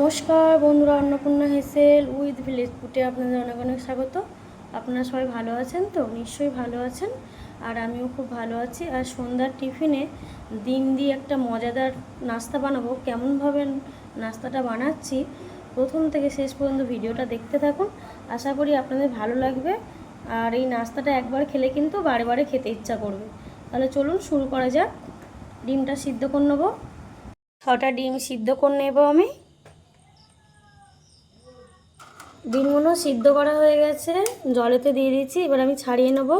নমস্কার বন্ধুরা, Annapurna হেসেল with village ফুটে আপনাদের অনেক অনেক স্বাগত। আপনারা সবাই ভালো আছেন তো? নিশ্চয়ই ভালো আছেন, আর আমিও খুব ভালো আছি। আর সন্ধ্যার টিফিনে ডিম দিয়ে একটা মজাদার নাস্তা বানাবো। কেমনভাবে নাস্তাটা বানাচ্ছি প্রথম থেকে শেষ পর্যন্ত ভিডিওটা দেখতে থাকুন, আশা করি আপনাদের ভালো লাগবে। আর এই নাস্তাটা একবার খেলে কিন্তু বারে বারে খেতে ইচ্ছা করবে। তাহলে চলুন শুরু করা যাক। ডিমটা সিদ্ধ করে নেবো। 6টা ডিম সিদ্ধ করে নেব আমি। ডিমগুলো সিদ্ধ করা হয়ে গেছে, জলেতে দিয়ে দিচ্ছি। এবার আমি ছাড়িয়ে নেব।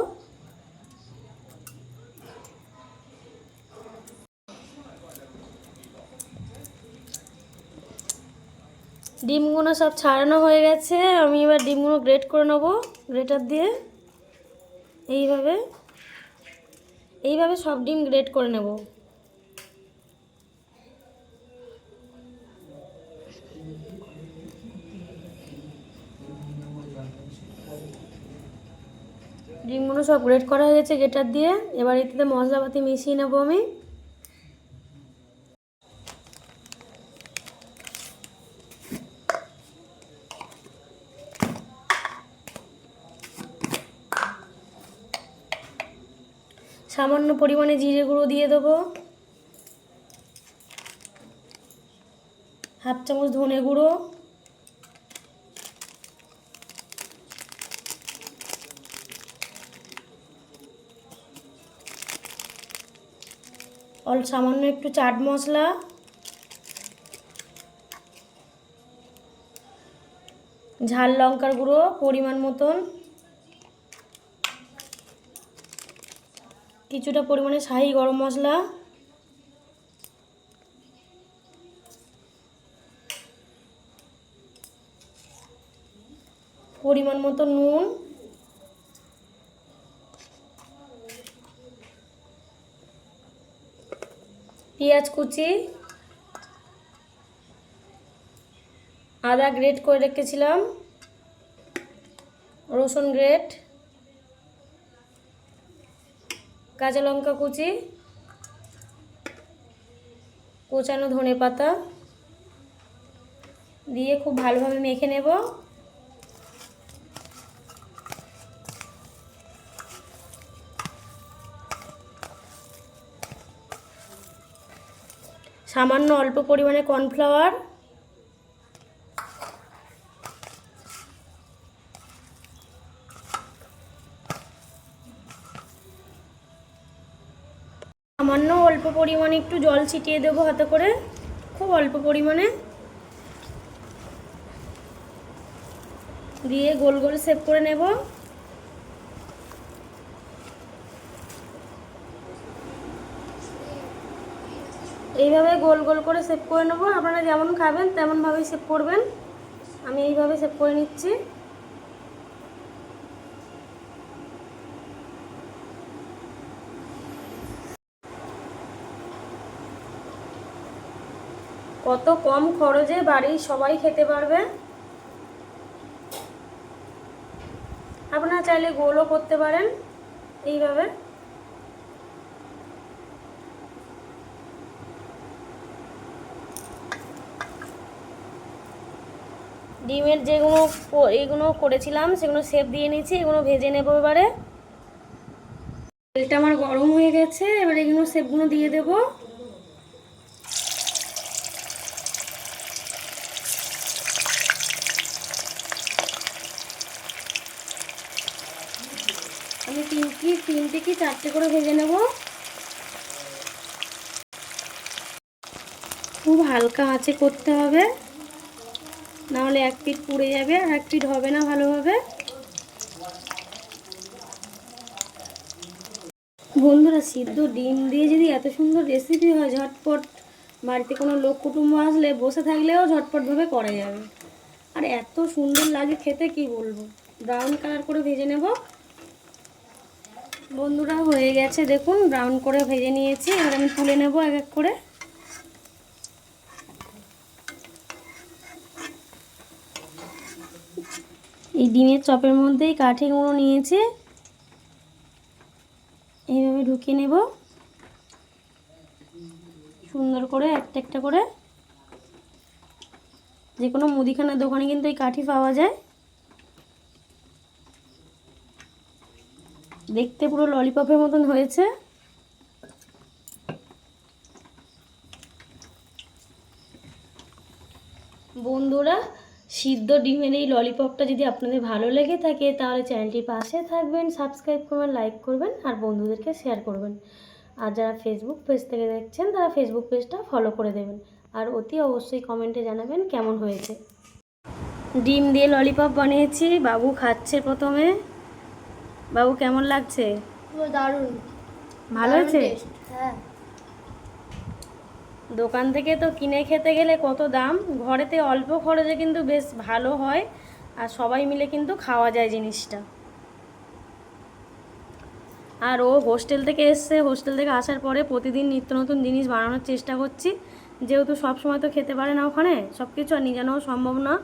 ডিমগুলো সব ছাড়ানো হয়ে গেছে। আমি এবার ডিমগুলো গ্রেট করে নেব গ্রেটার দিয়ে। এইভাবে এইভাবে সব ডিম গ্রেট করে নেব। ডিমগুলো সব গ্রেট করা হয়ে গেছে গ্রেটার দিয়ে। এবার এতে মশলাপাতি মিশিয়ে নেব আমি। সামান্য পরিমাণে জিরে গুঁড়ো দিয়ে দেবো, হাফ চামচ ধনে গুঁড়ো, সামান্য একটু চাট মশলা, ঝাল লঙ্কার গুঁড়ো পরিমাণ মতন, কিছুটা পরিমাণে শাহি গরম মশলা, পরিমাণ মতো নুন, পেঁয়াজ কুচি, আদা গ্রেট করে রেখেছিলাম, রসুন গ্রেট, কাঁচা লঙ্কা কুচি, কোচানো ধনে পাতা দিয়ে খুব ভালোভাবে মেখে নেব। সামান্য অল্প পরিমাণে কর্নফ্লাওয়ার, সামান্য অল্প পরিমাণে একটু জল ছিটিয়ে দেবো হাতে করে, খুব অল্প পরিমাণে দিয়ে গোল গোল শেপ করে নেব। এইভাবে গোল গোল করে শেপ করে নেব। আপনারা যেমন খাবেন তেমনভাবেই শেপ করবেন। আমি এইভাবে শেপ করে নিচ্ছি। কত কম খরচে বাড়ির সবাই খেতে পারবে। আপনারা চাইলে গোলও করতে পারেন এইভাবে। ডিমের এইগুলো করেছিলাম সেগুলো শেপ দিয়ে নিয়েছি। এগুলো ভেজে নেব এবারে। তেলটা আমার গরম হয়ে গেছে, এবার এগুলো শেপগুলো দিয়ে দেব। আমি তিনটে কি চারটে করে ভেজে নেব। খুব হালকা আঁচে করতে হবে, নাহলে এক পিঠ পুড়ে যাবে আর এক পিঠ হবে না ভালোভাবে। বন্ধুরা, সিদ্ধ ডিম দিয়ে যদি এত সুন্দর রেসিপি হয়, ঝটপট বাড়িতে কোনো লোক কুটুম্ব আসলে বসে থাকলেও ঝটপটভাবে করা যাবে। আর এত সুন্দর লাগে খেতে, কি বলবো। ব্রাউন কালার করে ভেজে নেব। বন্ধুরা, হয়ে গেছে দেখুন, ব্রাউন করে ভেজে নিয়েছি। এবার আমি তুলে নেব এক এক করে। এই ডিমের চপের মধ্যেই কাঠি গুঁড়ো নিয়েছি, এইভাবে ঢুকিয়ে নেব সুন্দর করে একটা একটা করে। যে কোনো মুদিখানার দোকানে কিন্তু এই কাঠি পাওয়া যায়। দেখতে পুরো ললিপপের মতন হয়েছে। বন্ধুরা, সিদ্ধ ডিমের এই ললিপপটা যদি আপনাদের ভালো লেগে থাকে তাহলে চ্যানেলটির পাশে থাকবেন, সাবস্ক্রাইব করবেন, লাইক করবেন আর বন্ধুদেরকে শেয়ার করবেন। আর যারা ফেসবুক পেজ থেকে দেখছেন তারা ফেসবুক পেজটা ফলো করে দেবেন। আর অতি অবশ্যই কমেন্টে জানাবেন কেমন হয়েছে। ডিম দিয়ে ললিপপ বানিয়েছি, বাবু খাচ্ছে প্রথমে। বাবু কেমন লাগছে? দারুণ, ভালো হয়েছে? হ্যাঁ। দোকান থেকে তো কিনে খেতে গেলে কত দাম, ঘরেতে অল্প খরচে কিন্তু বেশ ভালো হয় আর সবাই মিলে কিন্তু খাওয়া যায় জিনিসটা। আর ও হোস্টেল থেকে এসছে, হোস্টেল থেকে আসার পরে প্রতিদিন নিত্য নতুন জিনিস বানানোর চেষ্টা করছি, যেহেতু সব সময় তো খেতে পারে না ওখানে সব কিছু, আর নিয়ে জানাও সম্ভব না।